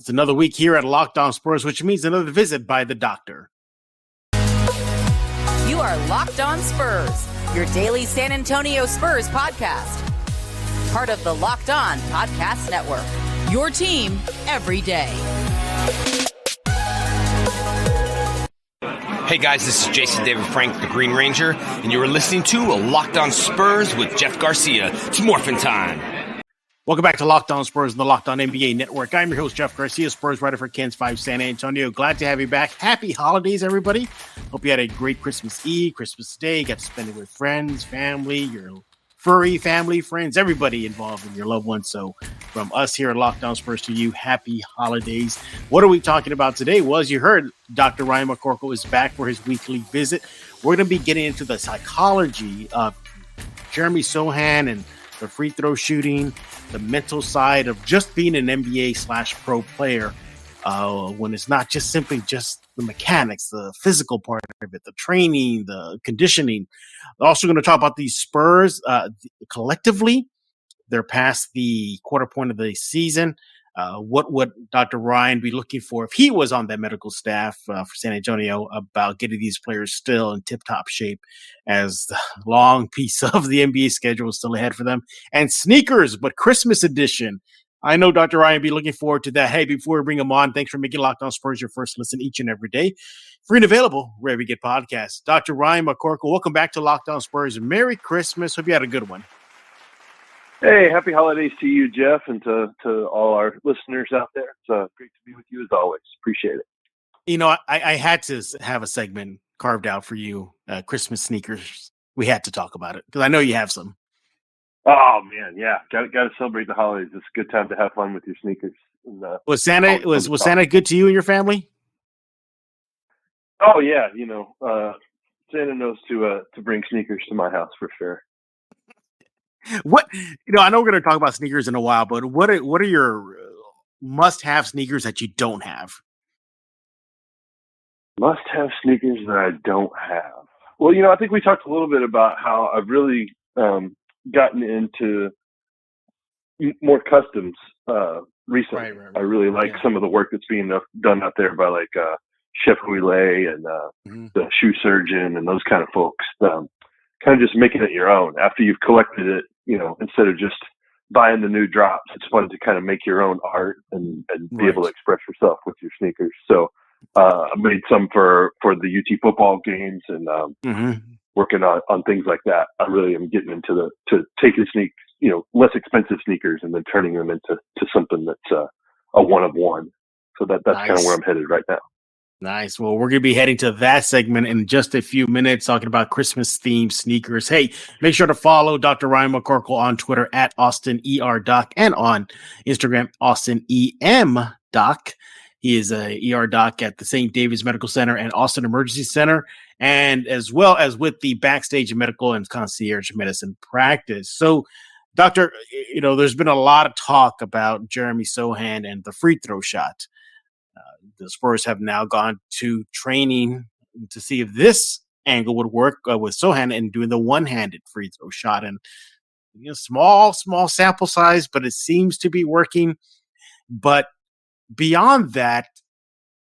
It's another week here at Locked On Spurs, which means another visit by the doctor. You are Locked On Spurs, your daily San Antonio Spurs podcast. Part of the Locked On Podcast Network, your team every day. Hey guys, this is Jason David Frank, the Green Ranger, and you are listening to Locked On Spurs with Jeff Garcia. It's morphin' time. Welcome back to Locked On Spurs and the Locked On NBA Network. I'm your host, Jeff Garcia, Spurs writer for Ken's 5 San Antonio. Glad to have you back. Happy holidays, everybody. Hope you had a great Christmas Eve, Christmas Day. Got to spend it with friends, family, your furry family, friends, everybody involved in your loved ones. So from us here at Locked On Spurs to you, happy holidays. What are we talking about today? Well, as you heard, Dr. Ryan McCorkle is back for his weekly visit. We're going to be getting into the psychology of Jeremy Sochan and the free throw shooting, the mental side of just being an NBA/pro player when it's not just simply just the mechanics, the physical part of it, the training, the conditioning. We're also going to talk about these Spurs collectively. They're past the quarter point of the season. What would Dr. Ryan be looking for if he was on that medical staff for San Antonio about getting these players still in tip-top shape as the long piece of the NBA schedule is still ahead for them? And sneakers, but Christmas edition. I know Dr. Ryan will be looking forward to that. Hey, before we bring him on, thanks for making Locked On Spurs your first listen each and every day. Free and available wherever you get podcasts. Dr. Ryan McCorkle, welcome back to Locked On Spurs. Merry Christmas. Hope you had a good one. Hey, happy holidays to you, Jeff, and to all our listeners out there. It's great to be with you as always. Appreciate it. You know, I had to have a segment carved out for you, Christmas sneakers. We had to talk about it because I know you have some. Oh man, yeah, got to celebrate the holidays. It's a good time to have fun with your sneakers. And, was Santa good to you and your family? Oh yeah, Santa knows to bring sneakers to my house for sure. What I know we're going to talk about sneakers in a while, but what are your must-have sneakers that you don't have? Must-have sneakers that I don't have. Well, I think we talked a little bit about how I've really gotten into more customs recently. Right. I really like some of the work that's being done out there by like Chef Huile and the Shoe Surgeon and those kind of folks. Kind of just making it your own after you've collected it, instead of just buying the new drops. It's fun to kind of make your own art and be able to express yourself with your sneakers. So I made some for the UT football games and working on things like that. I really am getting into to taking less expensive sneakers and then turning them into something that's a one of one. So that's nice. Kind of where I'm headed right now. Nice. Well, we're going to be heading to that segment in just a few minutes, talking about Christmas-themed sneakers. Hey, make sure to follow Dr. Ryan McCorkle on Twitter at AustinERDoc and on Instagram, AustinEMDoc. He is a ER doc at the St. David's Medical Center and Austin Emergency Center, and as well as with the Backstage Medical and Concierge Medicine practice. So, Doctor, there's been a lot of talk about Jeremy Sochan and the free throw shot. The Spurs have now gone to training to see if this angle would work with Sochan and doing the one-handed free throw shot. And small sample size, but it seems to be working. But beyond that,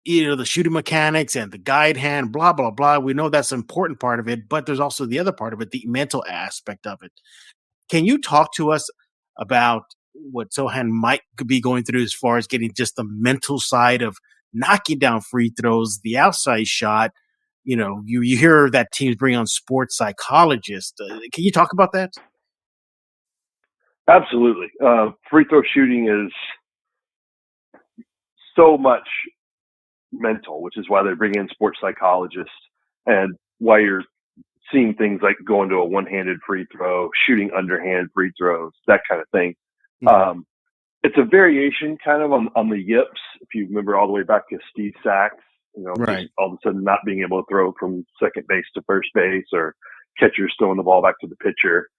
the shooting mechanics and the guide hand, blah, blah, blah. We know that's an important part of it, but there's also the other part of it, the mental aspect of it. Can you talk to us about what Sochan might be going through as far as getting just the mental side of knocking down free throws, the outside shot? You hear that teams bring on sports psychologists. Can you talk about that? Absolutely. Free throw shooting is so much mental, which is why they bring in sports psychologists and why you're seeing things like going to a one-handed free throw, shooting underhand free throws, that kind of thing. It's a variation kind of on the yips. If you remember all the way back to Steve Sachs, right. All of a sudden not being able to throw from second base to first base or catchers throwing the ball back to the pitcher.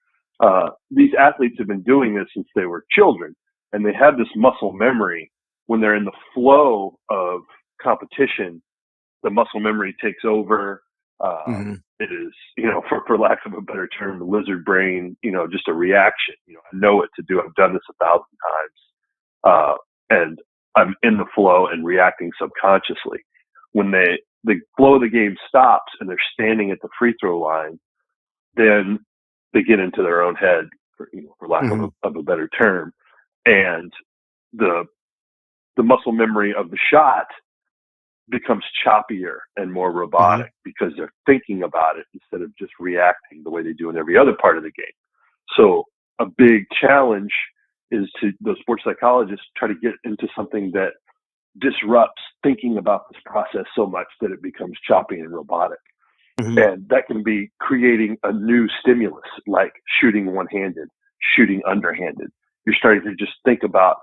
These athletes have been doing this since they were children, and they have this muscle memory. When they're in the flow of competition, the muscle memory takes over. It is, for lack of a better term, the lizard brain, just a reaction. I know what to do. I've done this 1,000 times. And I'm in the flow and reacting subconsciously. When the flow of the game stops and they're standing at the free throw line, then they get into their own head, for lack of a better term, and the muscle memory of the shot becomes choppier and more robotic because they're thinking about it instead of just reacting the way they do in every other part of the game. So a big challenge is to those sports psychologists try to get into something that disrupts thinking about this process so much that it becomes choppy and robotic. And that can be creating a new stimulus, like shooting one-handed, shooting underhanded. You're starting to just think about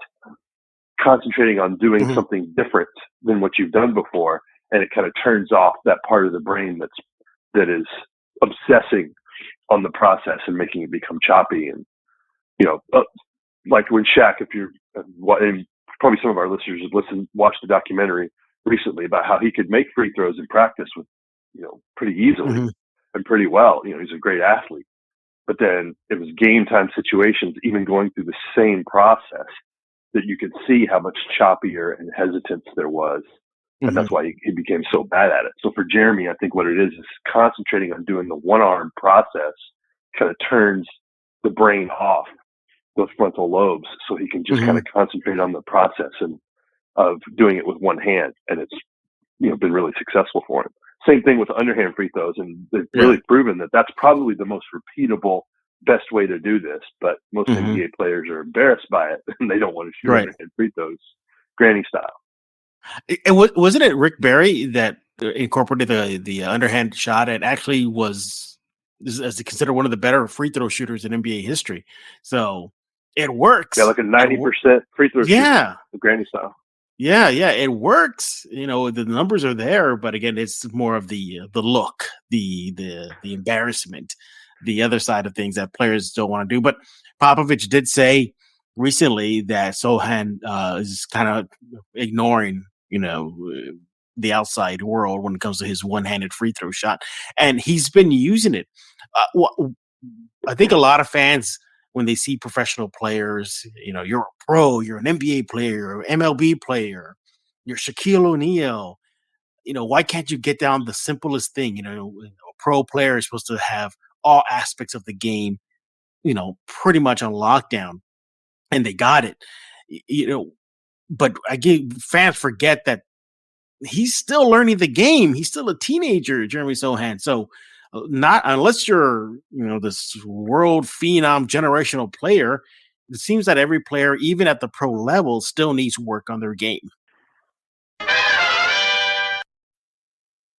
concentrating on doing something different than what you've done before, and it kind of turns off that part of the brain that is obsessing on the process and making it become choppy. And like when Shaq, if you're and probably some of our listeners have watched the documentary recently about how he could make free throws in practice with pretty easily and pretty well. He's a great athlete, but then it was game time situations, even going through the same process, that you could see how much choppier and hesitance there was. And that's why he became so bad at it. So for Jeremy, I think what it is concentrating on doing the one-arm process kind of turns the brain off those frontal lobes so he can just kind of concentrate on the process and of doing it with one hand. And it's, been really successful for him. Same thing with underhand free throws. And they've really proven that that's probably the most repeatable, best way to do this. But most NBA players are embarrassed by it and they don't want to shoot underhand free throws, granny style. And wasn't it Rick Barry that incorporated the underhand shot and actually was as considered one of the better free throw shooters in NBA history? So it works. Yeah, like a 90% free throw shooter, the granny style. Yeah, it works. The numbers are there, but again, it's more of the look, the embarrassment, the other side of things that players don't want to do. But Popovich did say recently that Sochan is kind of ignoring, the outside world when it comes to his one-handed free throw shot, and he's been using it. I think a lot of fans, when they see professional players, you're a pro, you're an NBA player, MLB player, you're Shaquille O'Neal. Why can't you get down the simplest thing? A pro player is supposed to have all aspects of the game, pretty much on lockdown, and they got it. But again, fans forget that he's still learning the game. He's still a teenager, Jeremy Sochan. So not unless you're, this world phenom generational player, it seems that every player, even at the pro level, still needs work on their game.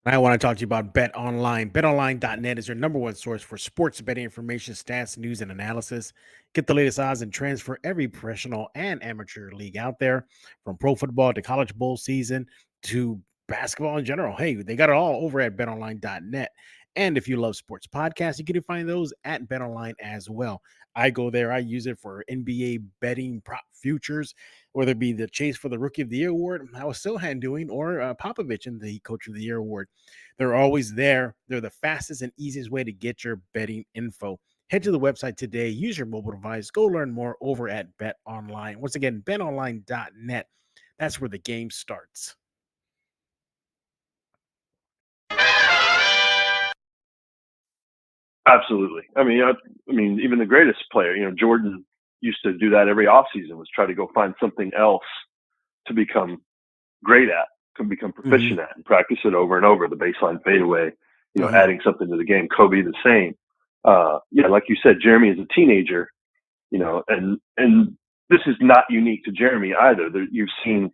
I want to talk to you about Bet Online. BetOnline.net is your number one source for sports betting information, stats, news, and analysis. Get the latest odds and trends for every professional and amateur league out there, from pro football to college bowl season to basketball in general. Hey, they got it all over at BetOnline.net. And if you love sports podcasts, you can find those at BetOnline as well. I go there. I use it for NBA betting prop futures, whether it be the chase for the Rookie of the Year award, how Sochan doing, or Popovich in the Coach of the Year award. They're always there. They're the fastest and easiest way to get your betting info. Head to the website today. Use your mobile device. Go learn more over at BetOnline. Once again, BetOnline.net. That's where the game starts. Absolutely. I mean, even the greatest player, Jordan used to do that every offseason, was try to go find something else to become great at, to become proficient at, and practice it over and over. The baseline fadeaway, adding something to the game. Kobe the same. Like you said, Jeremy is a teenager, and this is not unique to Jeremy either. You've seen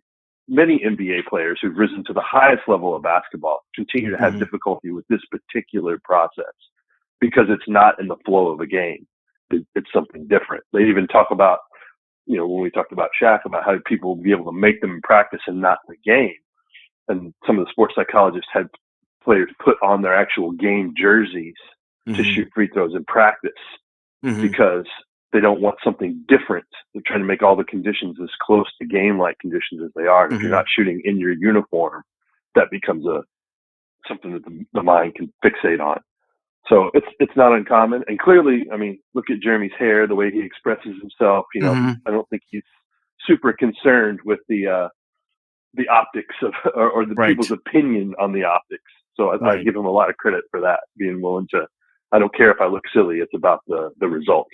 many NBA players who've risen to the highest level of basketball continue to have difficulty with this particular process, because it's not in the flow of a game. It's something different. They even talk about, when we talked about Shaq, about how people will be able to make them in practice and not in the game. And some of the sports psychologists had players put on their actual game jerseys to shoot free throws in practice because they don't want something different. They're trying to make all the conditions as close to game-like conditions as they are. And if you're not shooting in your uniform, that becomes something that the mind can fixate on. So it's not uncommon. And clearly, look at Jeremy's hair, the way he expresses himself. I don't think he's super concerned with the the optics of or the Right. people's opinion on the optics. So I Right. give him a lot of credit for that, being willing to. I don't care if I look silly. It's about the results.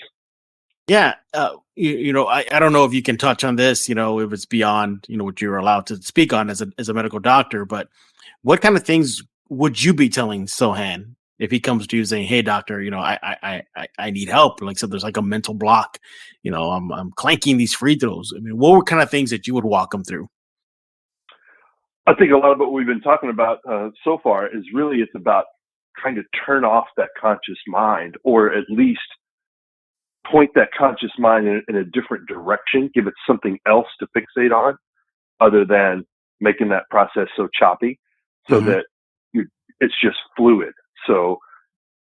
Yeah. I don't know if you can touch on this, if it's beyond, what you're allowed to speak on as a medical doctor, but what kind of things would you be telling Sohan if he comes to you saying, "Hey, doctor, I need help." Like, so there's like a mental block, I'm clanking these free throws. I mean, what were kind of things that you would walk him through? I think a lot of what we've been talking about so far is really it's about trying to turn off that conscious mind, or at least point that conscious mind in a different direction, give it something else to fixate on other than making that process so choppy, so that it's just fluid. So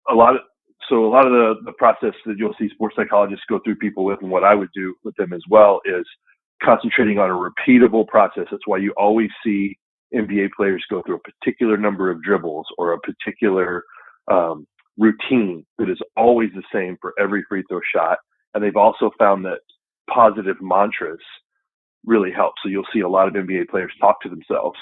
a lot of the process that you'll see sports psychologists go through people with, and what I would do with them as well, is concentrating on a repeatable process. That's why you always see NBA players go through a particular number of dribbles or a particular routine that is always the same for every free throw shot. And they've also found that positive mantras really help. So you'll see a lot of NBA players talk to themselves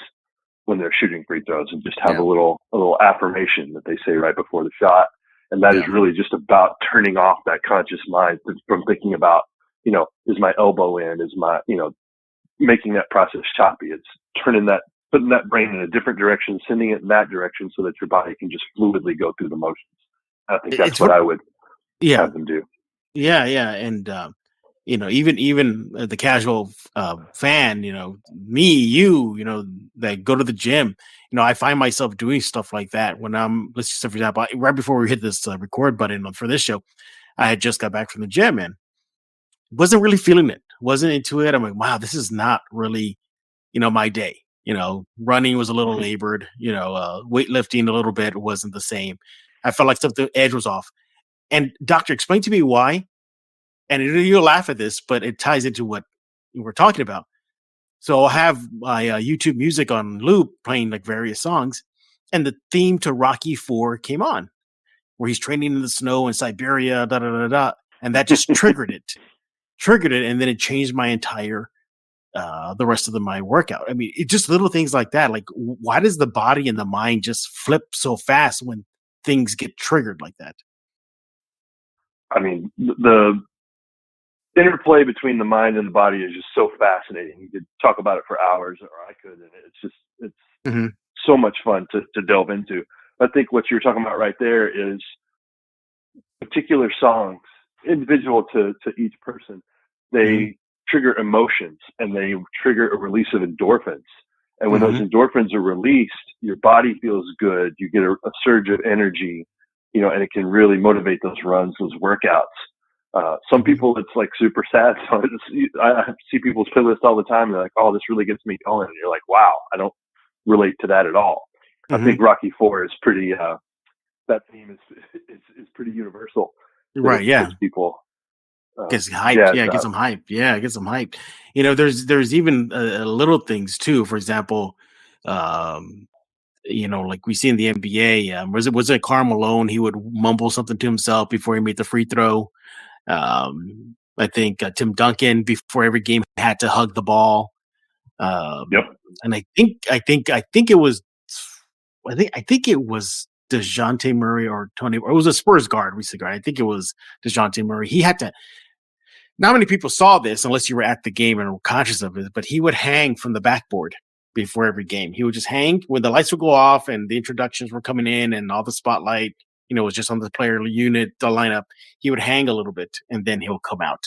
when they're shooting free throws and just have a little affirmation that they say right before the shot. And that is really just about turning off that conscious mind from thinking about, is my elbow in, is my, making that process choppy. It's putting that brain in a different direction, sending it in that direction so that your body can just fluidly go through the motions. I think that's what I would have them do. Yeah. Yeah. And, even the casual fan, me, that go to the gym, I find myself doing stuff like that when let's just say, for example, right before we hit this record button for this show, I had just got back from the gym and wasn't really feeling it, wasn't into it. I'm like, wow, this is not really, my day. Running was a little labored, weightlifting a little bit wasn't the same. I felt like the edge was off. And doctor, explain to me why. And you'll laugh at this, but it ties into what we're talking about. So I'll have my YouTube music on loop playing like various songs, and the theme to Rocky IV came on, where he's training in the snow in Siberia, and that just triggered it, and then it changed my entire the rest of my workout. I mean, it's just little things like that. Like, why does the body and the mind just flip so fast when things get triggered like that? I mean, the interplay between the mind and the body is just so fascinating. You could talk about it for hours, or I could, and it's so much fun to delve into. I think what you're talking about right there is particular songs, individual to each person. They trigger emotions, and they trigger a release of endorphins. And when those endorphins are released, your body feels good. You get a surge of energy, and it can really motivate those runs, those workouts. Some people, it's like super sad. So I see people's playlists all the time. And they're like, "Oh, this really gets me going." And you're like, "Wow, I don't relate to that at all." I think Rocky IV is pretty. That theme is pretty universal. Right? Yeah. People gets hyped. Yeah, gets them hyped. Yeah, gets them hyped. There's even little things too. For example, like we see in the NBA. Was it Karl Malone? He would mumble something to himself before he made the free throw. I think Tim Duncan before every game had to hug the ball. And I think it was DeJounte Murray or Tony, or it was a Spurs guard, recent guard. I think it was DeJounte Murray. He had to. Not many people saw this unless you were at the game and were conscious of it, but he would hang from the backboard before every game. He would just hang when the lights would go off and the introductions were coming in and all the spotlight, was just on the player unit, the lineup. He would hang a little bit and then he'll come out.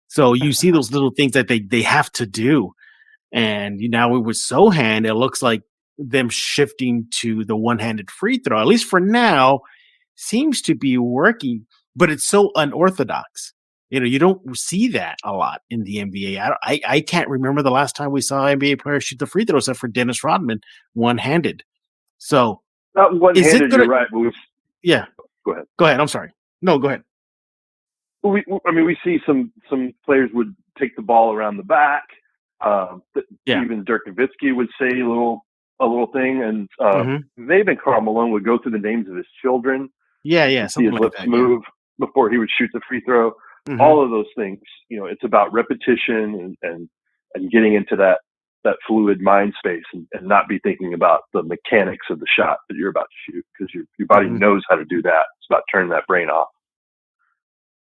So you see those little things that they have to do. And now with Sochan, it looks like them shifting to the one-handed free throw, at least for now, seems to be working, but it's so unorthodox. You don't see that a lot in the NBA. I can't remember the last time we saw NBA players shoot the free throw except for Dennis Rodman one-handed. So not one-handed, you're right. But yeah. Go ahead. Go ahead. I'm sorry. No, go ahead. We see some players would take the ball around the back. Even Dirk Nowitzki would say a little thing, and maybe Karl Malone would go through the names of his children. Yeah, see his lips move before he would shoot the free throw. All of those things, it's about repetition and getting into that that fluid mind space and not be thinking about the mechanics of the shot that you're about to shoot, because your body knows how to do that. It's about turning that brain off.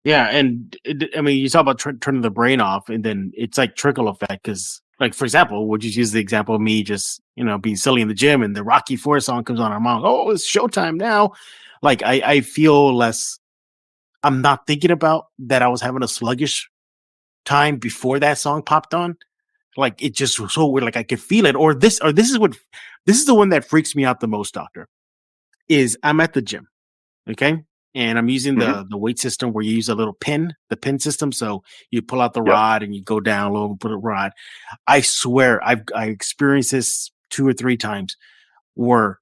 Yeah, and I mean, you talk about turning the brain off, and then it's like trickle effect. Because, like, for example, would you use the example of me just being silly in the gym, and the Rocky IV song comes on, I'm on, oh, it's showtime now. Like, I feel less. I'm not thinking about that. I was having a sluggish time before that song popped on. Like, it just was so weird. Like, I could feel it. Or this is the one that freaks me out the most, Doctor. Is I'm at the gym, okay, and I'm using the weight system where you use a little pin, the pin system. So you pull out the rod and you go down low and put a rod. I swear I experienced this 2 or 3 times where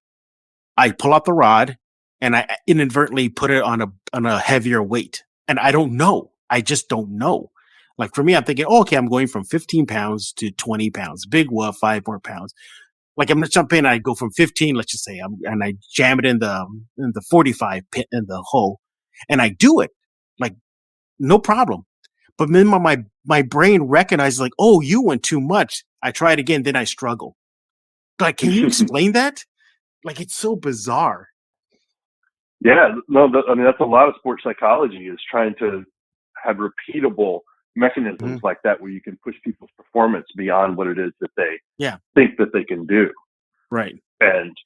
I pull out the rod and I inadvertently put it on a heavier weight. And I don't know. I just don't know. Like, for me, I'm thinking, oh, okay, I'm going from 15 pounds to 20 pounds. Big woof, 5 more pounds. Like, I'm gonna jump in. I go from 15, let's just say, and I jam it in the 45 pit in the hole, and I do it like no problem. But then my brain recognizes, like, oh, you went too much. I try it again, then I struggle. Like, can you explain that? Like, it's so bizarre. Yeah, no, I mean, that's a lot of sports psychology, is trying to have repeatable mechanisms like that, where you can push people's performance beyond what it is that they think that they can do. Right. And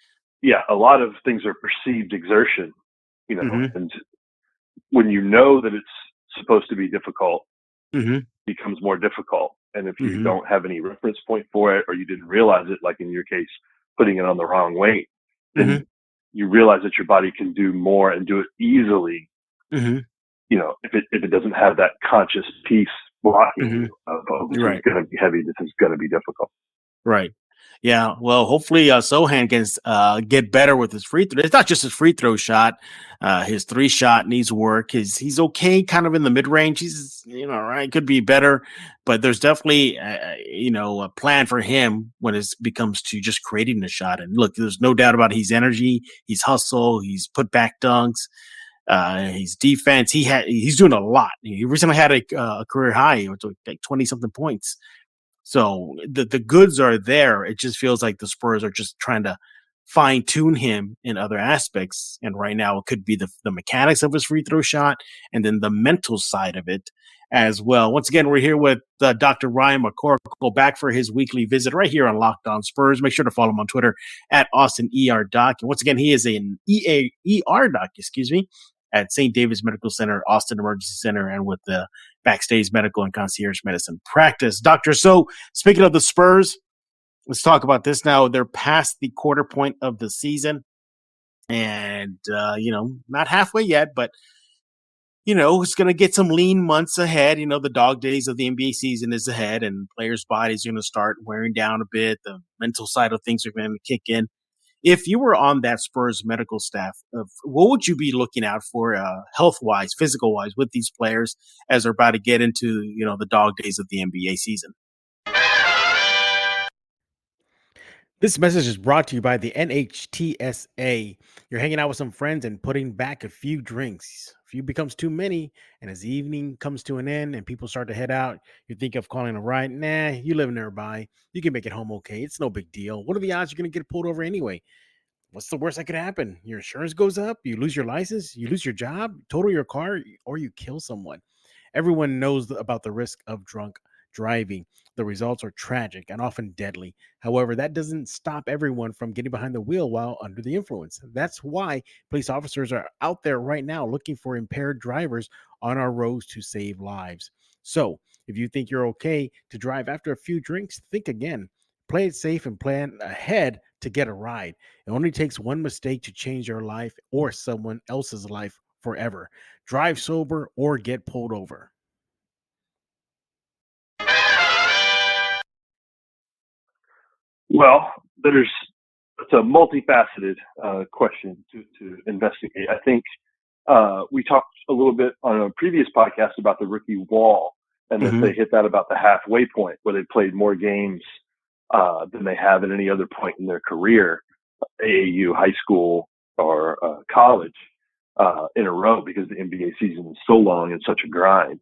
a lot of things are perceived exertion, and when you know that it's supposed to be difficult, it becomes more difficult. And if you don't have any reference point for it, or you didn't realize it, like in your case, putting it on the wrong weight, then you realize that your body can do more and do it easily. If it doesn't have that conscious piece blocking you of, this is going to be heavy, this is going to be difficult. Right. Yeah. Well, hopefully Sochan can get better with his free throw. It's not just his free throw shot. His 3 shot needs work. He's okay, kind of in the mid range. He's right, could be better, but there's definitely a plan for him when it becomes to just creating the shot. And look, there's no doubt about it. He's energy. He's hustle. He's put back dunks. His defense. He's doing a lot. He recently had a career high, like 20 something points. So the goods are there. It just feels like the Spurs are just trying to fine tune him in other aspects. And right now it could be the mechanics of his free throw shot, and then the mental side of it as well. Once again, we're here with Dr. Ryan McCorkle, back for his weekly visit right here on Locked On Spurs. Make sure to follow him on Twitter at AustinERDoc. And once again, he is an ER doc, at St. David's Medical Center, Austin Emergency Center, and with the Backstage Medical and Concierge Medicine practice. Doctor, so speaking of the Spurs, let's talk about this now. They're past the quarter point of the season, and, not halfway yet, but, it's going to get some lean months ahead. The dog days of the NBA season is ahead, and players' bodies are going to start wearing down a bit. The mental side of things are going to kick in. If you were on that Spurs medical staff, what would you be looking out for health-wise, physical-wise with these players as they're about to get into, the dog days of the NBA season? This message is brought to you by the NHTSA. You're hanging out with some friends and putting back a few drinks. A few becomes too many, and as the evening comes to an end and people start to head out, you think of calling a ride. Nah, you live nearby. You can make it home okay. It's no big deal. What are the odds you're going to get pulled over anyway? What's the worst that could happen? Your insurance goes up, you lose your license, you lose your job, total your car, or you kill someone. Everyone knows about the risk of drunk driving. The results are tragic and often deadly. However, that doesn't stop everyone from getting behind the wheel while under the influence. That's why police officers are out there right now looking for impaired drivers on our roads to save lives. So, if you think you're okay to drive after a few drinks, think again. Play it safe and plan ahead to get a ride. It only takes one mistake to change your life or someone else's life forever. Drive sober or get pulled over. Well, it's a multifaceted question to investigate. I think we talked a little bit on a previous podcast about the rookie wall, and that they hit that about the halfway point, where they played more games than they have at any other point in their career, AAU, high school, or college, in a row, because the NBA season is so long and such a grind.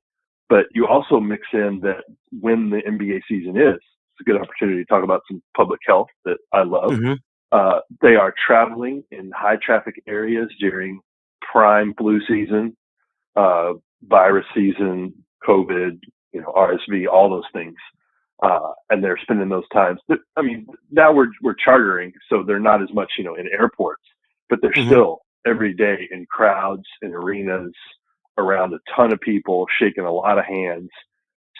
But you also mix in that when the NBA season is It's a good opportunity to talk about some public health that I love. Mm-hmm. They are traveling in high traffic areas during prime flu season, virus season, COVID, RSV, all those things. And they're spending those times. I mean, now we're chartering, so they're not as much, in airports, but they're still every day in crowds, in arenas, around a ton of people, shaking a lot of hands.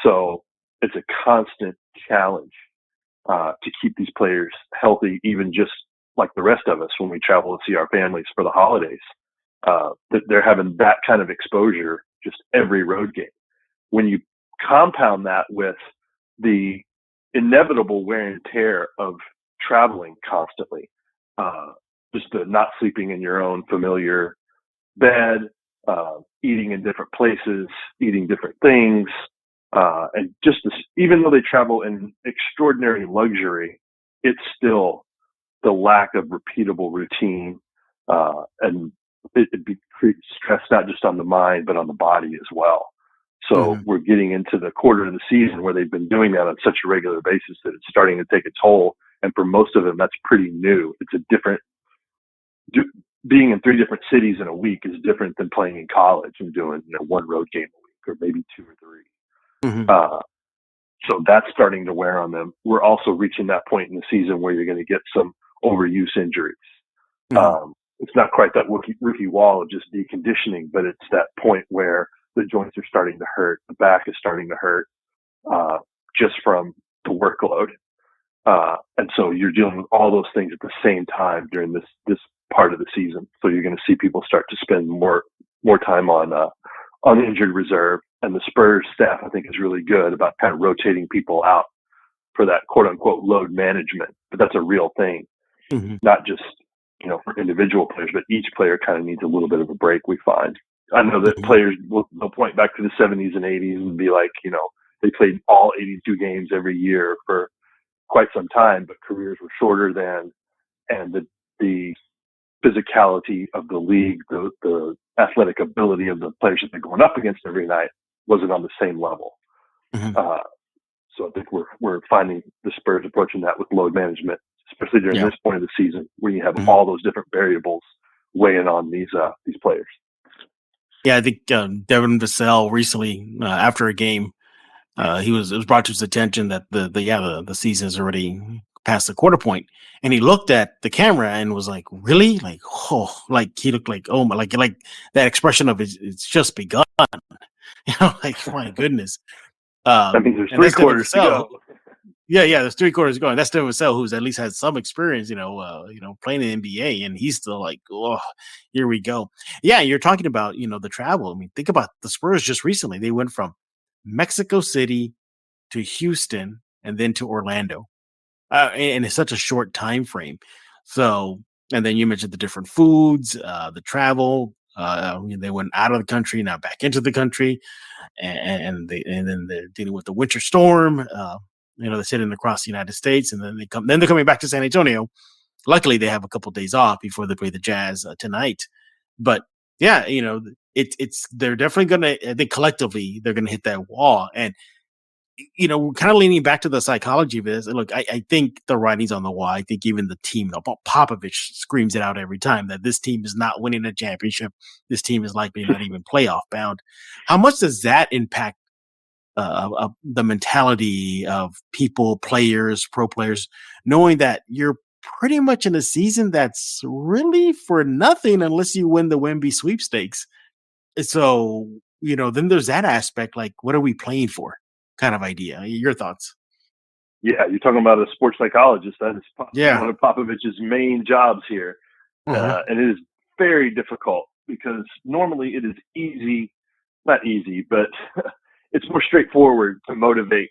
So it's a constant challenge to keep these players healthy, even just like the rest of us when we travel to see our families for the holidays. They're having that kind of exposure just every road game. When you compound that with the inevitable wear and tear of traveling constantly, just the not sleeping in your own familiar bed, eating in different places, eating different things, and just this, even though they travel in extraordinary luxury, it's still the lack of repeatable routine, and it creates stress not just on the mind but on the body as well. So we're getting into the quarter of the season where they've been doing that on such a regular basis that it's starting to take a toll. And for most of them, that's pretty new. It's a different, being in 3 different cities in a week is different than playing in college and doing 1 road game a week, or maybe 2 or 3. So that's starting to wear on them. We're also reaching that point in the season where you're going to get some overuse injuries. It's not quite that rookie wall of just deconditioning, but it's that point where the joints are starting to hurt, the back is starting to hurt, just from the workload. And so you're dealing with all those things at the same time during this part of the season. So you're going to see people start to spend more time on injured reserve. And the Spurs staff, I think, is really good about kind of rotating people out for that quote unquote load management. But that's a real thing, not just, for individual players, but each player kind of needs a little bit of a break, we find. I know that players they'll point back to the 70s and 80s and be like, they played all 82 games every year for quite some time, but careers were shorter then, and the physicality of the league, the athletic ability of the players that they're going up against every night wasn't on the same level. So I think we're finding the Spurs approaching that with load management, especially during this point of the season when you have all those different variables weighing on these players. Yeah, I think Devin Vassell recently, after a game, it was brought to his attention that the season is already past the quarter point, and he looked at the camera and was like, "Really?" Like, oh, like he looked like, oh my, like that expression of it's just begun. Like, my goodness. That means there's 3 quarters to go. Yeah, there's 3 quarters to go, and that's Devin Vassell, who's at least had some experience, playing in the NBA, and he's still like, oh, here we go. Yeah, you're talking about, the travel. I mean, think about the Spurs just recently. They went from Mexico City to Houston and then to Orlando, and it's such a short time frame. So, and then you mentioned the different foods, the travel. They went out of the country, now back into the country, and then they're dealing with the winter storm. They're sitting across the United States, and then they're coming back to San Antonio. Luckily, they have a couple days off before they play the Jazz tonight. But yeah, they're definitely gonna. I think collectively they're gonna hit that wall, and kind of leaning back to the psychology of this. Look, I think the writing's on the wall. I think even the team, Popovich screams it out every time that this team is not winning a championship. This team is likely not even playoff bound. How much does that impact the mentality of people, players, pro players, knowing that you're pretty much in a season that's really for nothing unless you win the Wemby sweepstakes? So, then there's that aspect, like, what are we playing for kind of idea? Your thoughts? Yeah, you're talking about a sports psychologist. That is one of Popovich's main jobs here. And it is very difficult because normally it is not easy, but it's more straightforward to motivate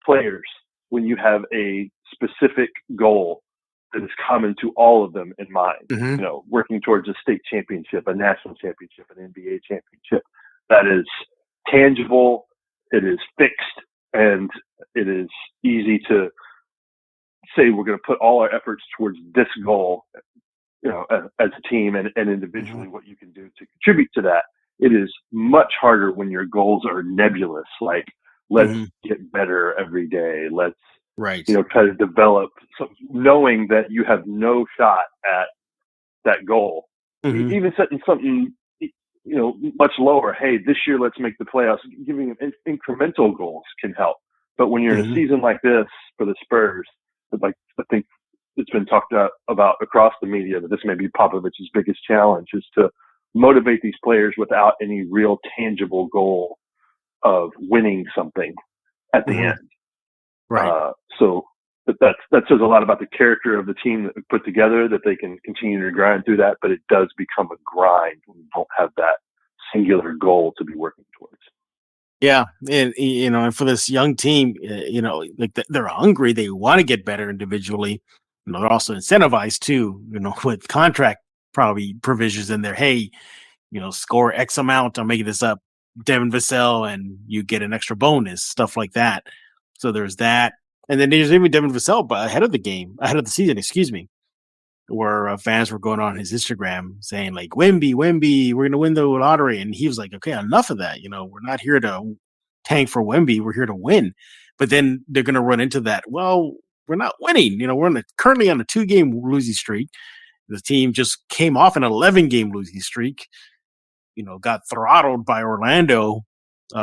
players when you have a specific goal that is common to all of them in mind. Working towards a state championship, a national championship, an NBA championship. That is tangible, it is fixed, and it is easy to say we're going to put all our efforts towards this goal, as a team and individually what you can do to contribute to that. It is much harder when your goals are nebulous, like let's get better every day. Let's Right. Try to develop knowing that you have no shot at that goal. Mm-hmm. Even setting something, much lower. Hey, this year, let's make the playoffs. Giving incremental goals can help. But when you're in a season like this for the Spurs, I think it's been talked about across the media that this may be Popovich's biggest challenge is to motivate these players without any real tangible goal of winning something at the end. Right. So that says a lot about the character of the team that we put together, that they can continue to grind through that, but it does become a grind when you don't have that singular goal to be working towards. Yeah, and and for this young team, they're hungry. They want to get better individually. They're also incentivized too. With contract probably provisions in there. Hey, score X amount. I'm making this up. Devin Vassell, and you get an extra bonus, stuff like that. So there's that, and then there's even Devin Vassell, but ahead of the season, excuse me, where fans were going on his Instagram saying like, Wemby, we're going to win the lottery. And he was like, okay, enough of that. We're not here to tank for Wemby. We're here to win. But then they're going to run into that. Well, we're not winning. We're currently on a 2-game losing streak. The team just came off an 11-game losing streak, got throttled by Orlando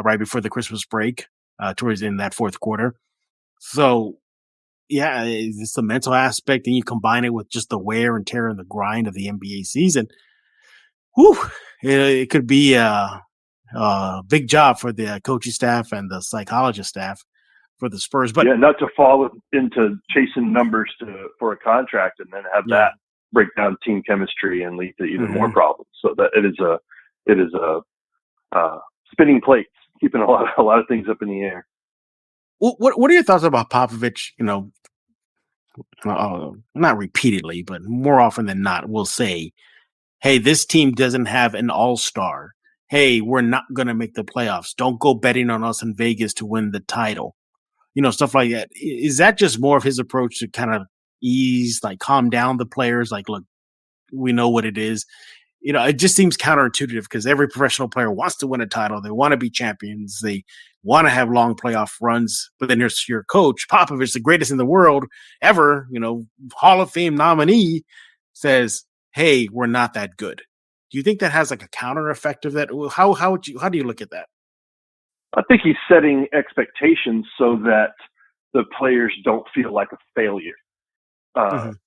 right before the Christmas break towards in that fourth quarter. So, yeah, it's the mental aspect, and you combine it with just the wear and tear and the grind of the NBA season. Whew, it could be a big job for the coaching staff and the psychologist staff for the Spurs. But not to fall into chasing numbers for a contract and then have that break down team chemistry and lead to even more problems. So that it is a spinning plates, keeping a lot of things up in the air. What are your thoughts about Popovich? Not repeatedly, but more often than not, will say, hey, this team doesn't have an all-star. Hey, we're not going to make the playoffs. Don't go betting on us in Vegas to win the title. Stuff like that. Is that just more of his approach to kind of calm down the players? Like, look, we know what it is. It just seems counterintuitive because every professional player wants to win a title. They want to be champions. They want to have long playoff runs. But then there's your coach, Popovich, the greatest in the world ever, Hall of Fame nominee, says, hey, we're not that good. Do you think that has like a counter effect of that? How do you look at that? I think he's setting expectations so that the players don't feel like a failure.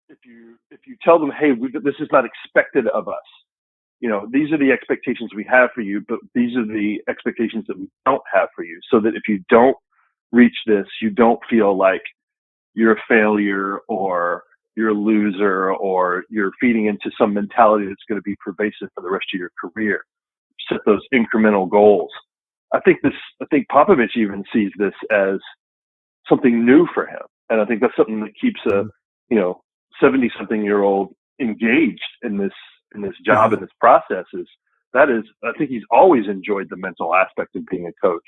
If you tell them, hey, this is not expected of us. These are the expectations we have for you, but these are the expectations that we don't have for you. So that if you don't reach this, you don't feel like you're a failure or you're a loser or you're feeding into some mentality that's going to be pervasive for the rest of your career. Set those incremental goals. I think Popovich even sees this as something new for him. And I think that's something that keeps a, 70-something-year-old engaged in this job and this process I think he's always enjoyed the mental aspect of being a coach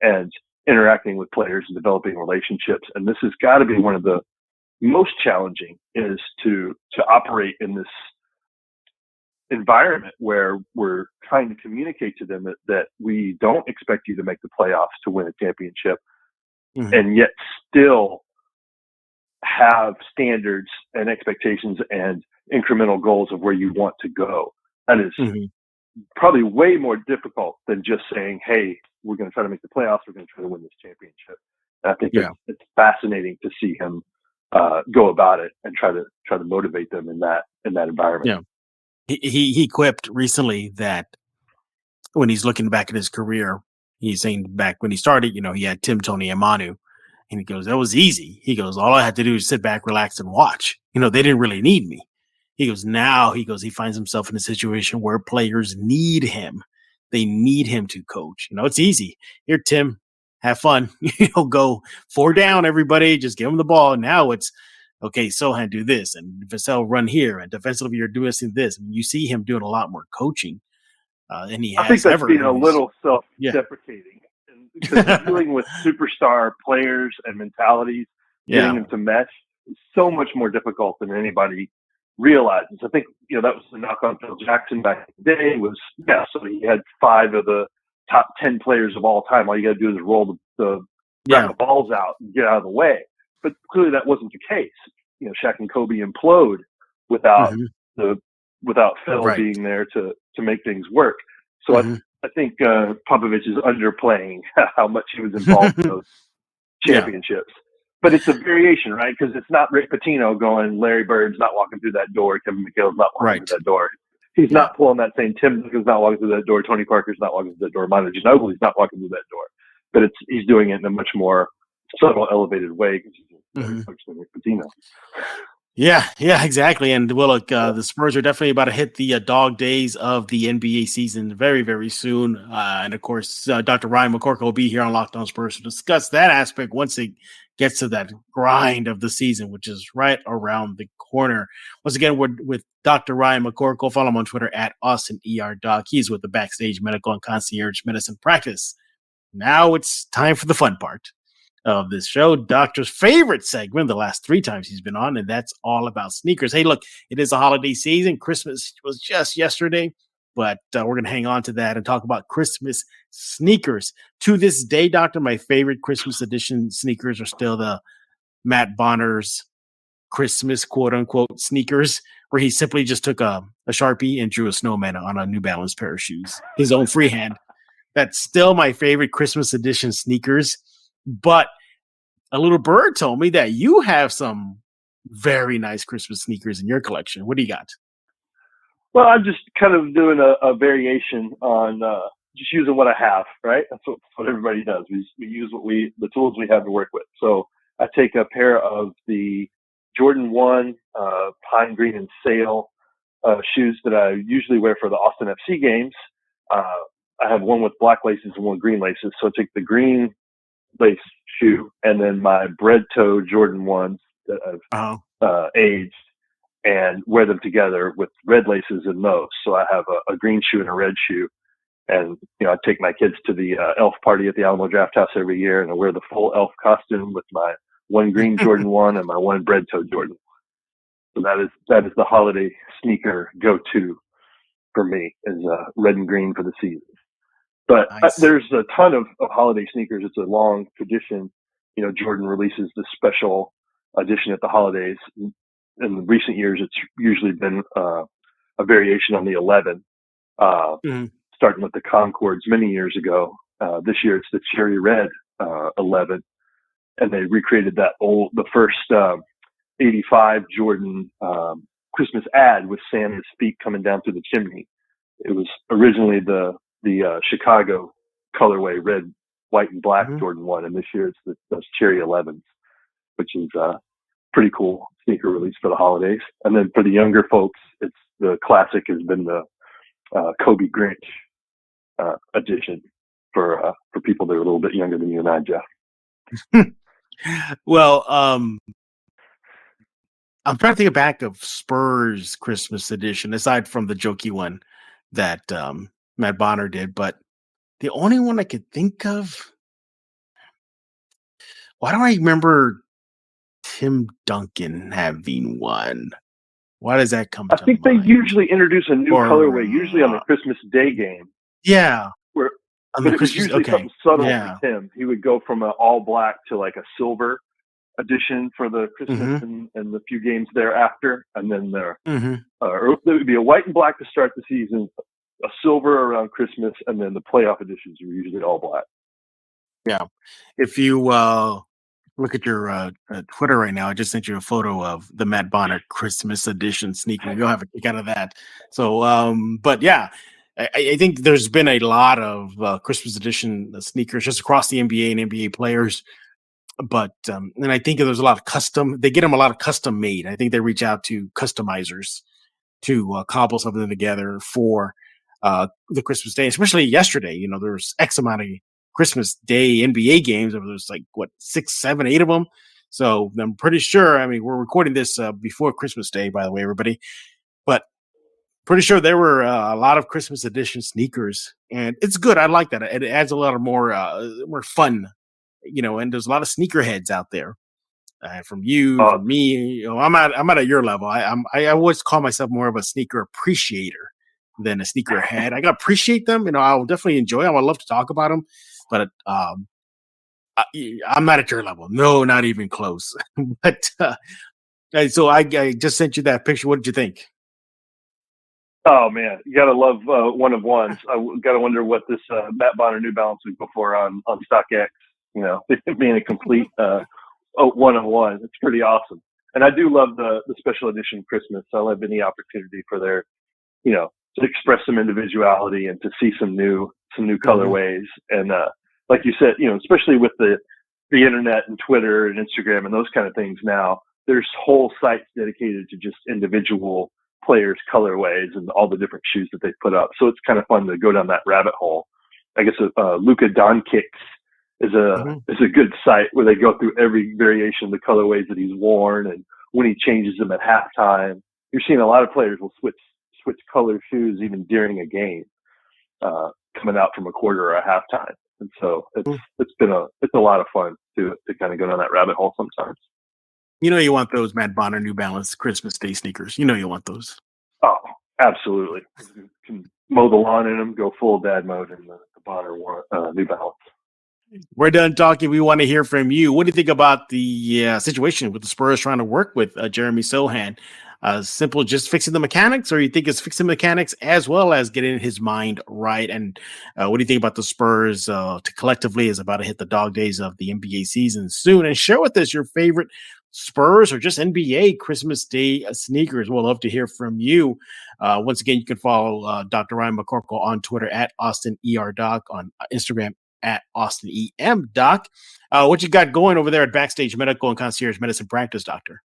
and interacting with players and developing relationships. And this has got to be one of the most challenging is to operate in this environment where we're trying to communicate to them that we don't expect you to make the playoffs to win a championship and yet still have standards and expectations and incremental goals of where you want to go. That is probably way more difficult than just saying, hey, we're going to try to make the playoffs. We're going to try to win this championship. And I think it's fascinating to see him go about it and try to motivate them in that environment. Yeah. He quipped recently that when he's looking back at his career, he's saying back when he started, he had Tim, Tony, and Manu. And he goes, that was easy. He goes, all I had to do is sit back, relax, and watch. They didn't really need me. He goes, he finds himself in a situation where players need him. They need him to coach. It's easy. Here, Tim, have fun. Go 4 down, everybody. Just give him the ball. Now it's, okay, Sochan, do this. And Vassell, run here. And defensively, you're doing this. You see him doing a lot more coaching. And he has. I think that's being a little self-deprecating. Because dealing with superstar players and mentalities, getting them to mesh is so much more difficult than anybody realizes. I think, that was the knock on Phil Jackson back in the day so he had 5 of the top 10 players of all time. All you got to do is roll the balls out and get out of the way. but clearly that wasn't the case. Shaq and Kobe implode without without Phil being there to make things work. So I think Popovich is underplaying how much he was involved in those championships. But it's a variation, right? Because it's not Rick Pitino going, Larry Bird's not walking through that door, Kevin McHale's not walking through that door. He's not pulling that same Tim Duncan's not walking through that door, Tony Parker's not walking through that door, Manu Ginobili's not walking through that door. But he's doing it in a much more subtle, elevated way because he's a better coach than Rick Pitino. Yeah, exactly. And well, look, the Spurs are definitely about to hit the dog days of the NBA season very, very soon. And of course, Dr. Ryan McCorkle will be here on Locked On Spurs to discuss that aspect once it gets to that grind of the season, which is right around the corner. Once again, we're with Dr. Ryan McCorkle. Follow him on Twitter at AustinERDoc. He's with the Backstage Medical and Concierge Medicine Practice. Now it's time for the fun part of this show, Doctor's favorite segment the last 3 times he's been on, and that's all about sneakers. Hey, look, it is a holiday season. Christmas was just yesterday, but we're going to hang on to that and talk about Christmas sneakers. To this day, Doctor, my favorite Christmas edition sneakers are still the Matt Bonner's Christmas quote-unquote sneakers, where he simply just took a Sharpie and drew a snowman on a New Balance pair of shoes, his own freehand. That's still my favorite Christmas edition sneakers. But a little bird told me that you have some very nice Christmas sneakers in your collection. What do you got? Well, I'm just kind of doing a variation on just using what I have, right? That's what everybody does. We use the tools we have to work with. So I take a pair of the Jordan 1 Pine Green and Sail shoes that I usually wear for the Austin FC games. I have one with black laces and one with green laces. So I take the green lace shoe and then my bread toe Jordan 1s that I've aged and wear them together with red laces in those. So I have a green shoe and a red shoe. And, I take my kids to the elf party at the Alamo Draft House every year, and I wear the full elf costume with my one green Jordan 1 and my one bread toe Jordan. So that is the holiday sneaker go-to for me, is red and green for the season. But nice. There's a ton of holiday sneakers. It's a long tradition. Jordan releases this special edition at the holidays. In recent years, it's usually been a variation on the 11, starting with the Concords many years ago. This year, it's the Cherry Red 11, and they recreated the first 85 Jordan Christmas ad with Santa's feet coming down through the chimney. It was originally the Chicago colorway, red, white, and black Jordan 1, and this year it's those Cherry 11s, which is pretty cool sneaker release for the holidays. And then for the younger folks, it's the classic has been the Kobe Grinch edition for people that are a little bit younger than you and I, Jeff. Well, I'm trying to think back of Spurs Christmas edition, aside from the jokey one that Matt Bonner did, but the only one I could think of, why do I remember Tim Duncan having one? Why does that come to mind? I think they usually introduce a new colorway, usually on the Christmas Day game. Yeah. But it was usually something subtle for Tim. He would go from an all black to like a silver edition for the Christmas and the few games thereafter. And then there would be a white and black to start the season, a silver around Christmas, and then the playoff editions were usually all black. Yeah. If you look at your Twitter right now, I just sent you a photo of the Matt Bonner Christmas edition sneaker. You'll have a kick out of that. So, but yeah, I think there's been a lot of Christmas edition sneakers just across the NBA and NBA players. But and I think there's a lot of they get them a lot of custom made. I think they reach out to customizers to cobble something together for the Christmas Day, especially yesterday. There's X amount of Christmas Day NBA games. There's 6, 7, 8 of them. So I'm pretty sure, we're recording this before Christmas Day, by the way, everybody, but pretty sure there were a lot of Christmas edition sneakers, and it's good. I like that. It adds a lot of more fun, and there's a lot of sneakerheads out there. From you, from me, I'm at your level. I always call myself more of a sneaker appreciator than a sneaker head. I gotta appreciate them. I'll definitely enjoy them. I love to talk about them, but I'm not at your level. No, not even close. But so I just sent you that picture. What did you think? Oh man, you gotta love one of ones. I gotta wonder what this Matt Bonner New Balance would go for on StockX. You know, being a complete one of one. It's pretty awesome. And I do love the special edition Christmas. I love any opportunity for their, you know, to express some individuality and to see some new colorways. And like you said, you know, especially with the internet and Twitter and Instagram and those kind of things now, there's whole sites dedicated to just individual players' colorways and all the different shoes that they put up. So it's kind of fun to go down that rabbit hole. I guess Luka Doncic is a good site where they go through every variation of the colorways that he's worn and when he changes them at halftime. You're seeing a lot of players will switch color shoes even during a game, coming out from a quarter or a halftime. And so it's a lot of fun to kind of go down that rabbit hole sometimes. You know you want those Matt Bonner New Balance Christmas Day sneakers. You know you want those. Oh, absolutely. You can mow the lawn in them, go full dad mode in the Bonner New Balance. We're done talking. We want to hear from you. What do you think about the situation with the Spurs trying to work with Jeremy Sochan? Simple, just fixing the mechanics, or you think it's fixing mechanics as well as getting his mind right? And what do you think about the Spurs collectively is about to hit the dog days of the NBA season soon? And share with us your favorite Spurs or just NBA Christmas Day sneakers. We'll love to hear from you. Once again, you can follow Dr. Ryan McCorkle on Twitter at AustinERDoc, on Instagram at AustinEMDoc. What you got going over there at Backstage Medical and Concierge Medicine Practice, Doctor?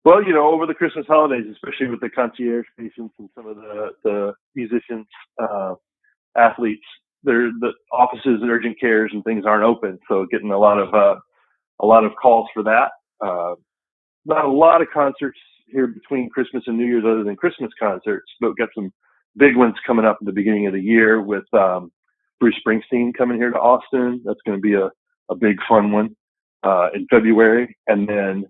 Well, you know, over the Christmas holidays, especially with the concierge patients and some of the musicians, athletes, the offices and urgent cares and things aren't open. So getting a lot of calls for that. Not a lot of concerts here between Christmas and New Year's other than Christmas concerts, but we've got some big ones coming up at the beginning of the year with Bruce Springsteen coming here to Austin. That's going to be a big fun one in February. And then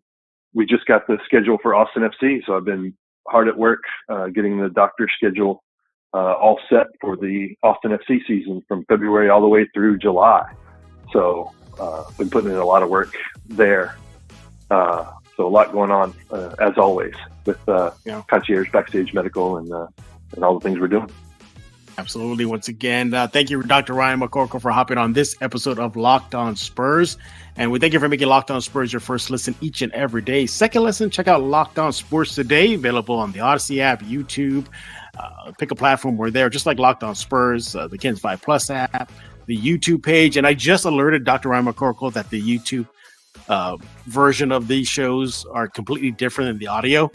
we just got the schedule for Austin FC. So I've been hard at work getting the doctor's schedule all set for the Austin FC season from February all the way through July. So been putting in a lot of work there. So a lot going on, as always, with concierge, backstage medical, and all the things we're doing. Absolutely. Once again, thank you, Dr. Ryan McCorkle, for hopping on this episode of Locked On Spurs. And we thank you for making Locked On Spurs your first listen each and every day. Second listen, check out Locked On Sports Today, available on the Odyssey app, YouTube. Pick a platform. We're there, just like Locked On Spurs, the Kens 5 Plus app, the YouTube page. And I just alerted Dr. Ryan McCorkle that the YouTube version of these shows are completely different than the audio.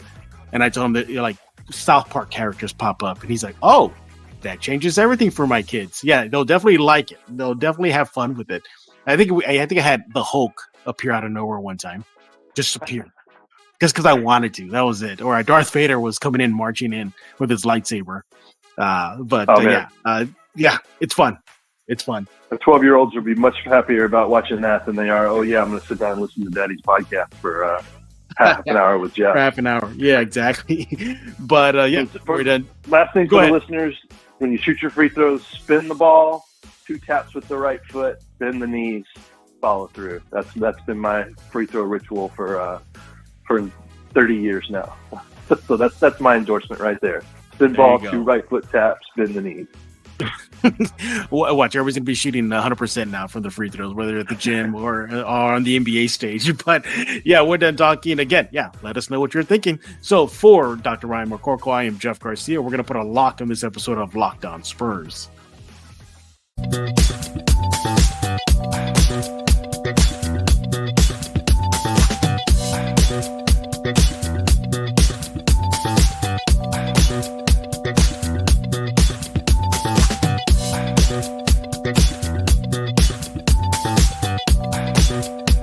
And I told him that, like, South Park characters pop up. And he's like, oh, that changes everything for my kids. Yeah, they'll definitely like it. They'll definitely have fun with it. I think I had the Hulk appear out of nowhere one time, just appear, just because I wanted to. That was it. Or Darth Vader was coming in, marching in with his lightsaber. It's fun. It's fun. The 12-year-olds will be much happier about watching that than they are. Oh yeah, I'm going to sit down and listen to Daddy's podcast for half an hour with Jeff. Half an hour. Yeah, exactly. But we're done. Last thing for the listeners. When you shoot your free throws, spin the ball, 2 taps with the right foot, bend the knees, follow through. That's been my free throw ritual for 30 years now. So that's my endorsement right there. Spin ball, 2 right foot taps, bend the knees. Watch, everybody's going to be shooting 100% now from the free throws, whether at the gym or on the NBA stage. But yeah, we're done talking. Again, let us know what you're thinking. So for Dr. Ryan McCorkle, I am Jeff Garcia. We're going to put a lock on this episode of Locked On Spurs.